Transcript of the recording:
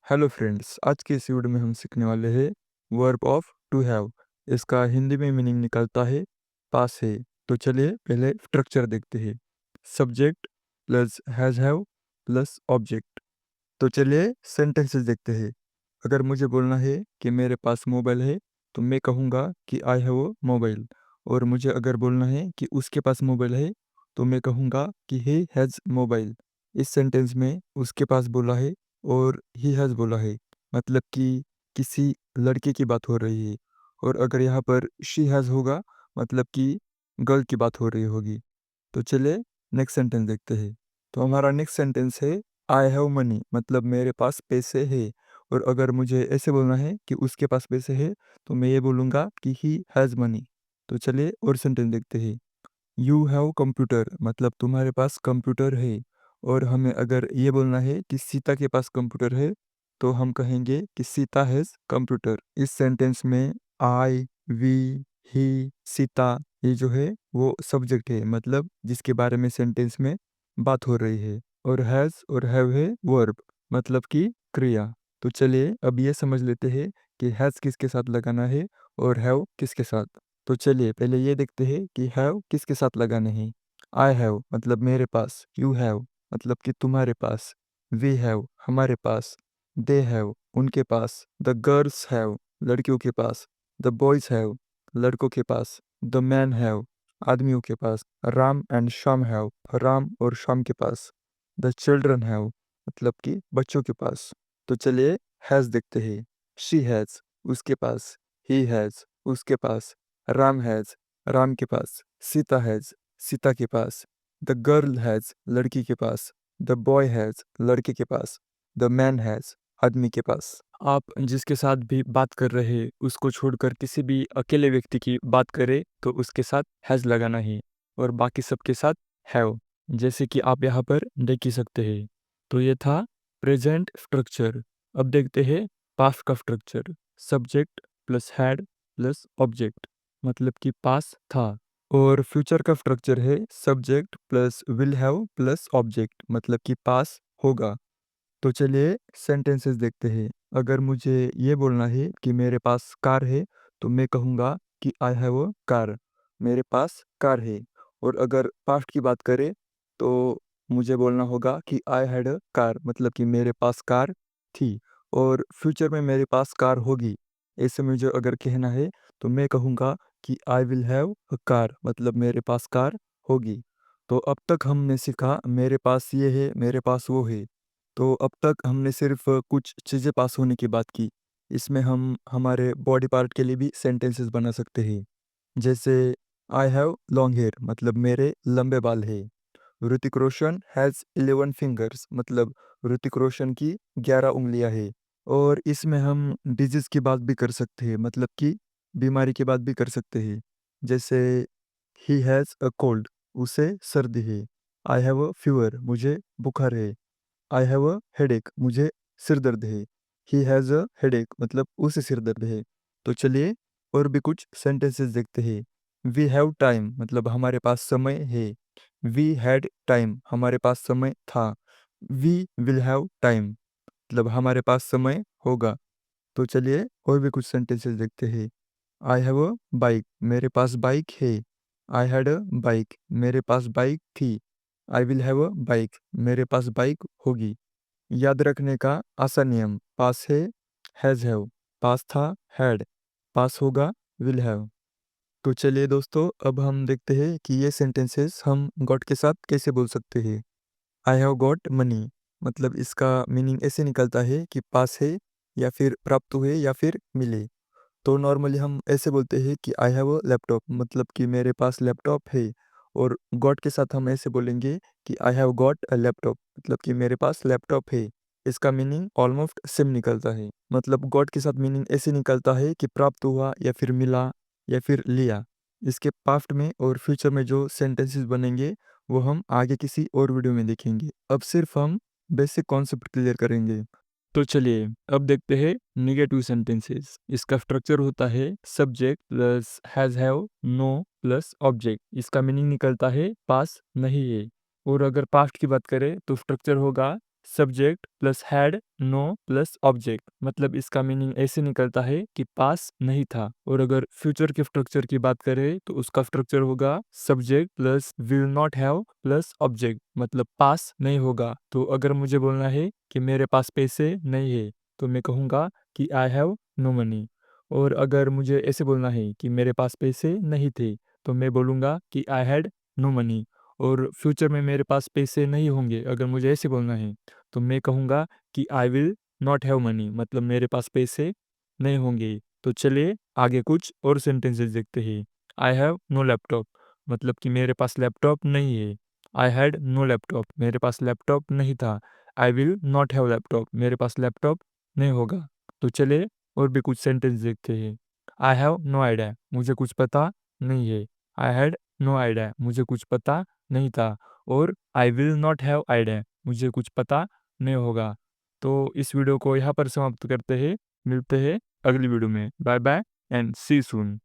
Hello friends, आज के इस वीडियो में हम सीखने वाले हैं वर्ब ऑफ टू हैव। इसका हिंदी में मीनिंग निकलता है पास है। तो चलिए पहले स्ट्रक्चर देखते हैं। Subject plus has have plus object. तो चलिए सेंटेंसेस देखते हैं। अगर मुझे बोलना है कि मेरे पास मोबाइल है, तो मैं कहूँगा कि आई हैव अ मोबाइल। और मुझे अगर बोलना है कि उसके पास मोबाइल है, तो मैं कहूँगा कि ही हैज़ मोबाइल। इस सेंटेंस में उसके पास बोला है और ही हैज़ बोला है, मतलब कि किसी लड़के की बात हो रही है। और अगर यहाँ पर शी हैज़ होगा, मतलब कि गर्ल की बात हो रही होगी। तो चलिए नेक्स्ट सेंटेंस देखते हैं। तो हमारा नेक्स्ट सेंटेंस है आई हैव मनी, मतलब मेरे पास पैसे है। और अगर मुझे ऐसे बोलना है कि उसके पास पैसे है, तो मैं ये बोलूँगा कि ही हैज़ मनी। तो चलिए और सेंटेंस देखते हैं। यू हैव कंप्यूटर, मतलब तुम्हारे पास कंप्यूटर है। और हमें अगर ये बोलना है कि सीता के पास कंप्यूटर है, तो हम कहेंगे कि सीता हैज़ कंप्यूटर। इस सेंटेंस में आई, वी, ही, सीता, ये जो है वो सब्जेक्ट है, मतलब जिसके बारे में सेंटेंस में बात हो रही है। और हैज़ और हैव है वर्ब, मतलब कि क्रिया। तो चलिए अब ये समझ लेते हैं कि हैज़ किसके साथ लगाना है और हैव किसके साथ। तो चलिए पहले ये देखते हैं कि हैव किसके साथ लगाने हैं। आई हैव मतलब मेरे पास, यू हैव मतलब कि तुम्हारे पास, वी हैव हमारे पास, दे हैव उनके पास, द गर्ल्स हैव लड़कियों के पास, द बॉयज हैव लड़कों के पास, द मैन हैव आदमियों के पास, राम एंड श्याम हैव राम और श्याम के पास, द चिल्ड्रन हैव मतलब कि बच्चों के पास। तो चलिए हैज़ देखते हैं। शी हैज़ उसके पास, ही हैज़ उसके पास, राम हैज़ राम के पास, सीता हैज़ सीता के पास, द गर्ल हैज़ लड़की के पास, द बॉय हैज़ लड़के के पास, द मैन हैज़ आदमी के पास। आप जिसके साथ भी बात कर रहे हैं, उसको छोड़कर किसी भी अकेले व्यक्ति की बात करें, तो उसके साथ हैज़ लगाना है और बाकी सबके साथ हैव, जैसे कि आप यहाँ पर देख ही सकते हैं। तो ये था प्रेजेंट स्ट्रक्चर। अब देखते हैं पास्ट का structure. Subject plus had plus object, मतलब कि पास था। और फ्यूचर का स्ट्रक्चर है subject plus will have plus object, मतलब कि पास होगा। तो चलिए सेंटेंसेस देखते हैं। अगर मुझे ये बोलना है कि मेरे पास कार है, तो मैं कहूँगा कि आई हैव अ कार, मेरे पास कार है। और अगर पास्ट की बात करें, तो मुझे बोलना होगा कि आई हैड अ कार, मतलब कि मेरे पास कार थी। और फ्यूचर में मेरे पास कार होगी, ऐसे मुझे अगर कहना है, तो मैं कहूँगा कि I will have a car, मतलब मेरे पास कार होगी। तो अब तक हमने सीखा मेरे पास ये है, मेरे पास वो है। तो अब तक हमने सिर्फ कुछ चीज़ें पास होने की बात की। इसमें हम हमारे बॉडी पार्ट के लिए भी सेंटेंसेस बना सकते हैं। जैसे आई हैव लॉन्ग हेयर, मतलब मेरे लंबे बाल है। ऋतिक रोशन हैज़ 11 फिंगर्स, मतलब ऋतिक रोशन की 11 उंगलियां है। और इसमें हम डिजीज़ की बात भी कर सकते हैं, मतलब कि बीमारी की बात भी कर सकते हैं। जैसे ही हैज़ अ कोल्ड, उसे सर्दी है। आई हैव अ फीवर, मुझे बुखार है। आई हैव अ हेडेक, मुझे सिर दर्द है। ही हैज़ अ हेडेक, मतलब उसे सिर दर्द है। तो चलिए और भी कुछ सेंटेंसेस देखते हैं। वी हैव टाइम, मतलब हमारे पास समय है। वी हैड टाइम, हमारे पास समय था। वी विल हैव टाइम, मतलब हमारे पास समय होगा। तो चलिए और भी कुछ सेंटेंसेस देखते हैं। आई हैव अ बाइक, मेरे पास बाइक है। आई हैड अ बाइक, मेरे पास बाइक थी। I will have a bike, मेरे पास बाइक होगी। याद रखने का आसान नियम, पास है हैज़ हैव, पास था हैड, पास होगा विल हैव। तो चलिए दोस्तों, अब हम देखते हैं कि ये सेंटेंसेस हम गॉट के साथ कैसे बोल सकते हैं। आई हैव गॉट मनी, मतलब इसका मीनिंग ऐसे निकलता है कि पास है या फिर प्राप्त हुए या फिर मिले। तो नॉर्मली हम ऐसे बोलते हैं कि आई हैव अ लैपटॉप, मतलब कि मेरे पास लैपटॉप है। और गॉट के साथ हम ऐसे बोलेंगे कि I have got a laptop, मतलब कि मेरे पास लैपटॉप है। इसका मीनिंग ऑलमोस्ट सेम निकलता है। मतलब गॉट के साथ मीनिंग ऐसे निकलता है कि प्राप्त हुआ या फिर मिला या फिर लिया। इसके पास्ट में और फ्यूचर में जो सेंटेंसेस बनेंगे, वो हम आगे किसी और वीडियो में देखेंगे। अब सिर्फ हम बेसिक कॉन्सेप्ट क्लियर करेंगे। तो चलिए अब देखते हैं निगेटिव सेंटेंसेस। इसका स्ट्रक्चर होता है subject plus has have no plus object. इसका मीनिंग निकलता है पास नहीं है। और अगर पास्ट की बात करें, तो स्ट्रक्चर होगा subject plus had no plus object, मतलब इसका मीनिंग ऐसे निकलता है कि पास नहीं था। और अगर फ्यूचर के स्ट्रक्चर की बात करें तो उसका स्ट्रक्चर होगा subject plus will not have plus object, मतलब पास नहीं होगा। तो अगर मुझे बोलना है कि मेरे पास पैसे नहीं है तो मैं कहूँगा कि आई हैव नो मनी। और अगर मुझे ऐसे बोलना है कि मेरे पास पैसे नहीं थे तो मैं बोलूँगा कि आई हैड नो मनी। और फ्यूचर में मेरे पास पैसे नहीं होंगे अगर मुझे ऐसे बोलना है तो मैं कहूँगा कि I will not have money, मतलब मेरे पास पैसे नहीं होंगे। तो चलिए आगे कुछ और सेंटेंसेस देखते हैं। आई हैव नो लैपटॉप, मतलब कि मेरे पास लैपटॉप नहीं है। आई हैड नो लैपटॉप, मेरे पास लैपटॉप नहीं था। I will not have laptop, मेरे पास लैपटॉप नहीं होगा। तो चलिए और भी कुछ सेंटेंस देखते हैं। आई हैव नो आइडिया, मुझे कुछ पता नहीं है। आई हैड नो आइडिया, मुझे कुछ पता नहीं था। और I will not have idea, मुझे कुछ पता नहीं होगा। तो इस वीडियो को यहाँ पर समाप्त करते हैं। मिलते हैं अगली वीडियो में। Bye bye and see soon.